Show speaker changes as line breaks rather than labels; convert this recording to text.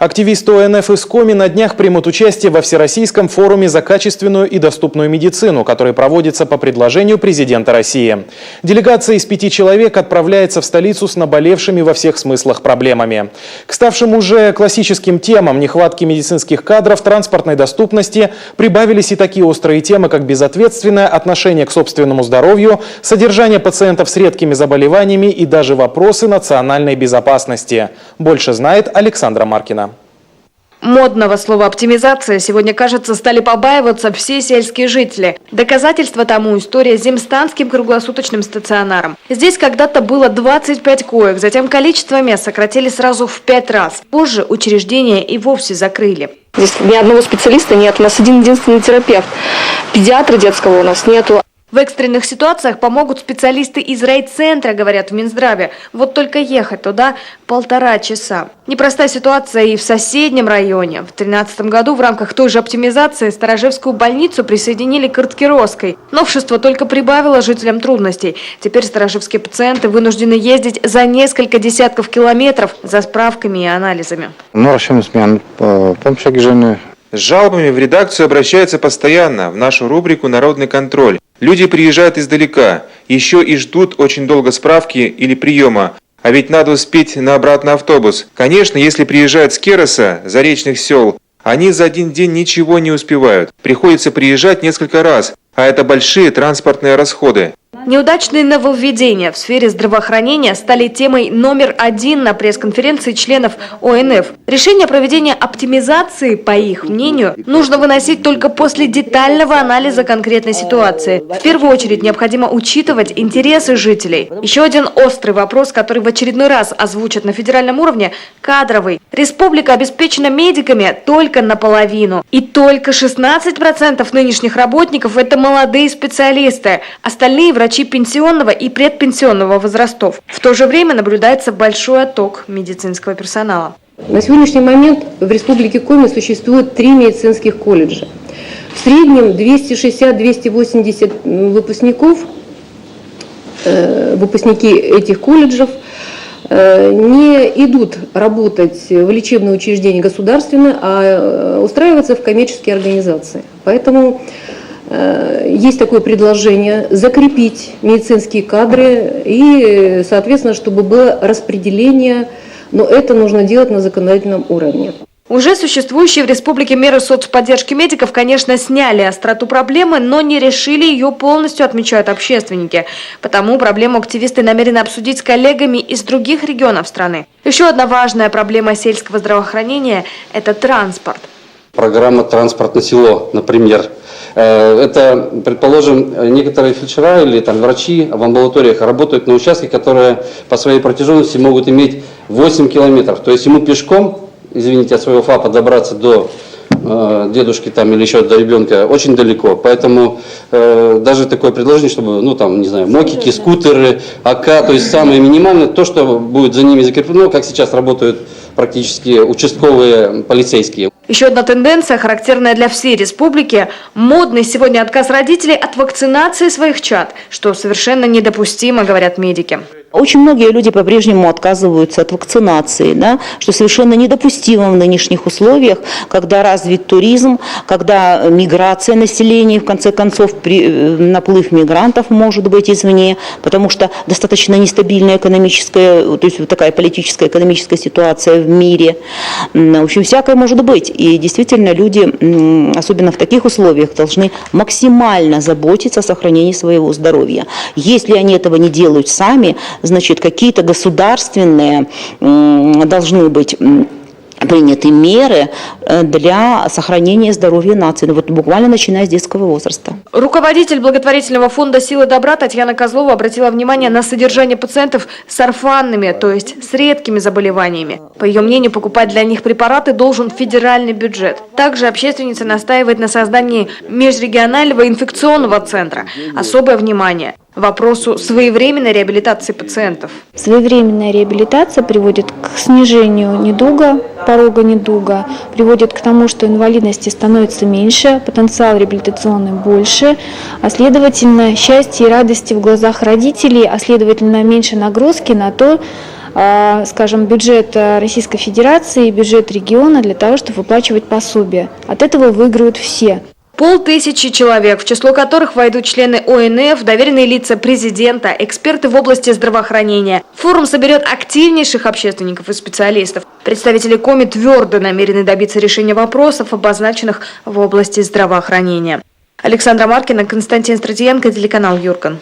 Активисты ОНФ из Коми на днях примут участие во Всероссийском форуме за качественную и доступную медицину, который проводится по предложению президента России. Делегация из 5 человек отправляется в столицу с наболевшими во всех смыслах проблемами. К ставшим уже классическим темам нехватки медицинских кадров, транспортной доступности прибавились и такие острые темы, как безответственное отношение к собственному здоровью, содержание пациентов с редкими заболеваниями и даже вопросы национальной безопасности. Больше знает Александра Маркина.
Модного слова «оптимизация» сегодня, кажется, стали побаиваться все сельские жители. Доказательство тому история с Земстанским круглосуточным стационаром. Здесь когда-то было 25 коек, затем количество мест сократили сразу в 5 раз. Позже учреждение и вовсе закрыли.
Здесь ни одного специалиста нет, у нас один-единственный терапевт. Педиатра детского у нас нету.
В экстренных ситуациях помогут специалисты из райцентра, говорят в Минздраве. Вот только ехать туда 1,5 часа. Непростая ситуация и в соседнем районе. В 2013 году в рамках той же оптимизации Старожевскую больницу присоединили к Ирткеросской. Новшество только прибавило жителям трудностей. Теперь старожевские пациенты вынуждены ездить за несколько десятков километров за справками и анализами.
С жалобами в редакцию обращаются постоянно, в нашу рубрику «Народный контроль». Люди приезжают издалека, еще и ждут очень долго справки или приема, а ведь надо успеть на обратный автобус. Конечно, если приезжают с Кероса, заречных сел, они за один день ничего не успевают. Приходится приезжать несколько раз, а это большие транспортные расходы.
Неудачные нововведения в сфере здравоохранения стали темой номер 1 на пресс-конференции членов ОНФ. Решение о проведении оптимизации, по их мнению, нужно выносить только после детального анализа конкретной ситуации. В первую очередь необходимо учитывать интересы жителей. Еще один острый вопрос, который в очередной раз озвучат на федеральном уровне – кадровый. Республика обеспечена медиками только наполовину. И только 16% нынешних работников – это молодые специалисты. Остальные – врачи пенсионного и предпенсионного возрастов. В то же время наблюдается большой отток медицинского персонала.
На сегодняшний момент в Республике Коми существует 3 медицинских колледжа. В среднем 260-280 выпускники этих колледжев не идут работать в лечебные учреждения государственные, а устраиваются в коммерческие организации. Поэтому есть такое предложение закрепить медицинские кадры и, соответственно, чтобы было распределение, но это нужно делать на законодательном уровне.
Уже существующие в республике меры соцподдержки медиков, конечно, сняли остроту проблемы, но не решили ее полностью, отмечают общественники. Потому проблему активисты намерены обсудить с коллегами из других регионов страны. Еще одна важная проблема сельского здравоохранения – это транспорт.
Программа «Транспортное село», например. Это, предположим, некоторые фельдшера или там, врачи в амбулаториях работают на участке, которые по своей протяженности могут иметь 8 километров. То есть ему пешком, извините, от своего ФАПа добраться до дедушки там, или еще до ребенка очень далеко. Поэтому даже такое предложение, чтобы, ну там, не знаю, мокики, скутеры, АК, то есть самое минимальное, то, что будет за ними закреплено, как сейчас работают практически участковые полицейские.
Еще одна тенденция, характерная для всей республики – модный сегодня отказ родителей от вакцинации своих чад, что совершенно недопустимо, говорят медики.
Очень многие люди по-прежнему отказываются от вакцинации, да, что совершенно недопустимо в нынешних условиях, когда развит туризм, когда миграция населения, в конце концов, наплыв мигрантов может быть извне, потому что достаточно нестабильная экономическая, то есть такая политическая, экономическая ситуация в мире. В общем, всякое может быть. И действительно люди, особенно в таких условиях, должны максимально заботиться о сохранении своего здоровья. Если они этого не делают сами, значит, какие-то государственные должны быть приняты меры для сохранения здоровья нации, вот буквально начиная с детского возраста.
Руководитель благотворительного фонда «Силы добра» Татьяна Козлова обратила внимание на содержание пациентов с орфанными, то есть с редкими заболеваниями. По ее мнению, покупать для них препараты должен федеральный бюджет. Также общественница настаивает на создании межрегионального инфекционного центра. Особое внимание вопросу своевременной реабилитации пациентов.
Своевременная реабилитация приводит к снижению недуга, порога недуга, приводит к тому, что инвалидности становится меньше, потенциал реабилитационный больше, а следовательно счастья и радости в глазах родителей, а следовательно меньше нагрузки на то, скажем, бюджет Российской Федерации и бюджет региона для того, чтобы выплачивать пособия. От этого выиграют все.
500 человек, в число которых войдут члены ОНФ, доверенные лица президента, эксперты в области здравоохранения. Форум соберет активнейших общественников и специалистов. Представители Коми твердо намерены добиться решения вопросов, обозначенных в области здравоохранения. Александра Маркина, Константин Стратиенко, телеканал Юркон.